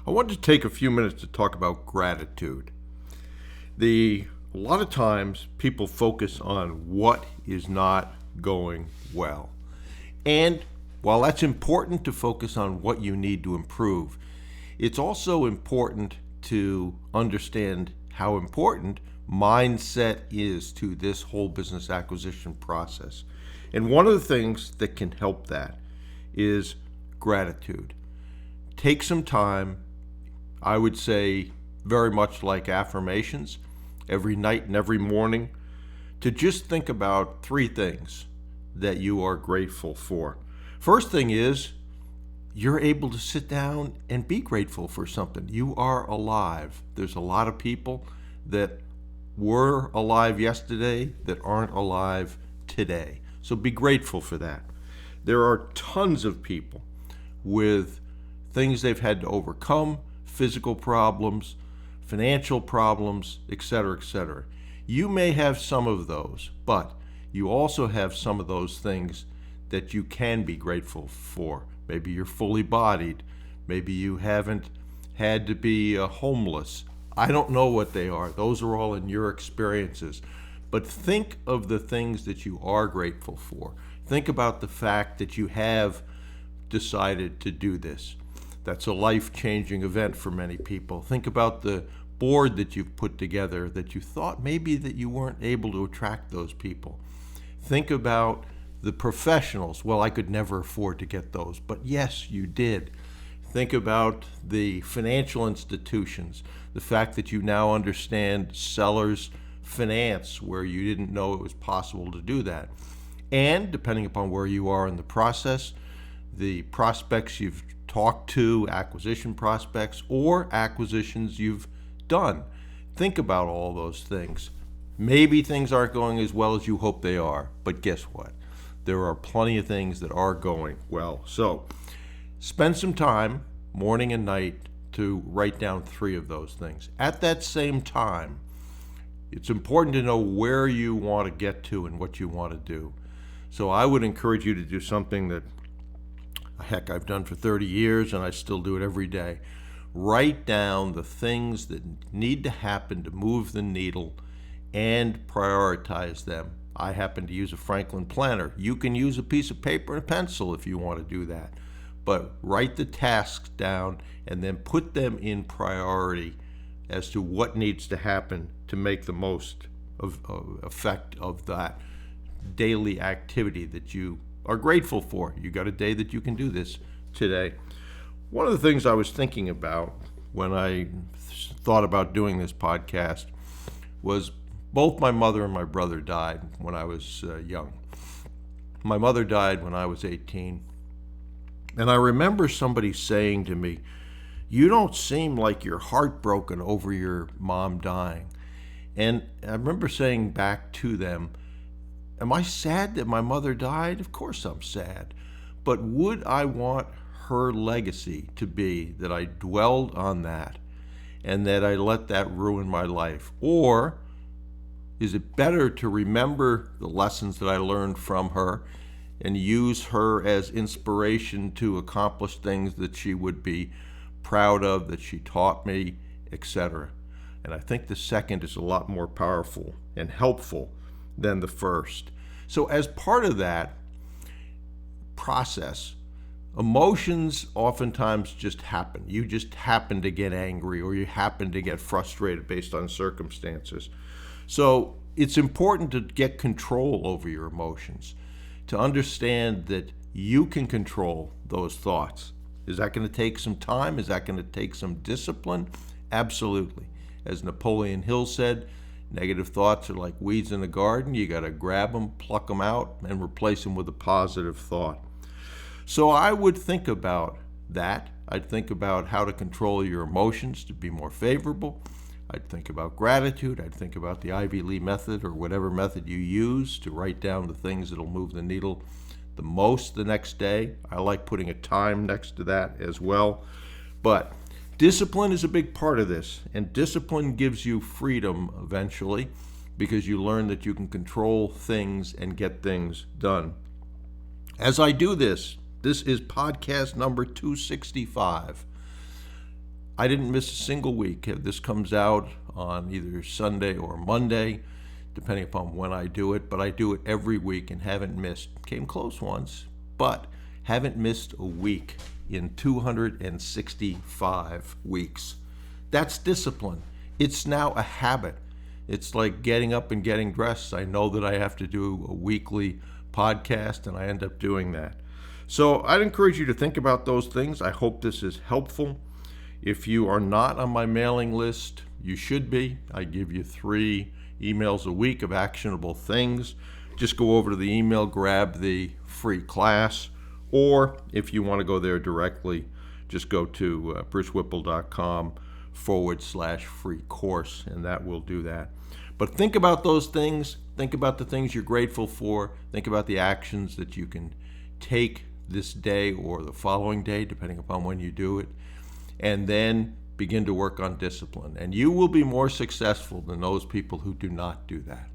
I wanted to take a few minutes to talk about gratitude. A lot of times people focus on what is not going well. And while that's important to focus on what you need to improve, it's also important to understand how important mindset is to this whole business acquisition process. And one of the things that can help that is gratitude. Take some time, I would say very much like affirmations, every night and every morning, to just think about three things that you are grateful for. First thing is, you're able to sit down and be grateful for something. You are alive. There's a lot of people that were alive yesterday that aren't alive today. So be grateful for that. There are tons of people with things they've had to overcome, physical problems, financial problems, etc., etc. You may have some of those, but you also have some of those things that you can be grateful for. Maybe you're fully bodied. Maybe you haven't had to be homeless. I don't know what they are. Those are all in your experiences. But think of the things that you are grateful for. Think about the fact that you have decided to do this. That's a life-changing event for many people. Think about the board that you've put together that you thought maybe that you weren't able to attract those people. Think about the professionals. Well, I could never afford to get those, but yes, you did. Think about the financial institutions, the fact that you now understand sellers finance where you didn't know it was possible to do that. And depending upon where you are in the process, the prospects you've talked to, acquisition prospects, or acquisitions you've done. Think about all those things. Maybe things aren't going as well as you hope they are, but guess what? There are plenty of things that are going well. So spend some time, morning and night, to write down three of those things. At that same time, it's important to know where you want to get to and what you want to do. So I would encourage you to do something that, heck, I've done for 30 years and I still do it every day. Write down the things that need to happen to move the needle and prioritize them. I happen to use a Franklin planner. You can use a piece of paper and a pencil if you want to do that. But write the tasks down and then put them in priority as to what needs to happen to make the most of effect of that daily activity that you are grateful for. You got a day that you can do this today. One of the things I was thinking about when I thought about doing this podcast was both my mother and my brother died when I was young. My mother died when I was 18. And I remember somebody saying to me, "You don't seem like you're heartbroken over your mom dying." And I remember saying back to them, am I sad that my mother died? Of course I'm sad. But would I want her legacy to be that I dwelled on that and that I let that ruin my life? Or is it better to remember the lessons that I learned from her and use her as inspiration to accomplish things that she would be proud of, that she taught me, etc.? And I think the second is a lot more powerful and helpful than the first. So as part of that process, emotions oftentimes just happen. You just happen to get angry or you happen to get frustrated based on circumstances. So it's important to get control over your emotions, to understand that you can control those thoughts. Is that going to take some time? Is that going to take some discipline? Absolutely. As Napoleon Hill said, negative thoughts are like weeds in a garden. You got to grab them, pluck them out, and replace them with a positive thought. So I would think about that. I'd think about how to control your emotions to be more favorable. I'd think about gratitude. I'd think about the Ivy Lee method or whatever method you use to write down the things that'll move the needle the most the next day. I like putting a time next to that as well. But discipline is a big part of this, and discipline gives you freedom eventually because you learn that you can control things and get things done. As I do this is podcast number 265. I didn't miss a single week. This comes out on either Sunday or Monday, depending upon when I do it, but I do it every week and haven't missed. Came close once, but haven't missed a week in 265 weeks. That's discipline. It's now a habit. It's like getting up and getting dressed. I know that I have to do a weekly podcast, and I end up doing that. So I'd encourage you to think about those things. I hope this is helpful. If you are not on my mailing list, you should be. I give you 3 emails a week of actionable things. Just go over to the email, grab the free class, or if you want to go there directly, just go to brucewhipple.com/free course, and that will do that. But think about those things. Think about the things you're grateful for. Think about the actions that you can take this day or the following day, depending upon when you do it, and then begin to work on discipline. And you will be more successful than those people who do not do that.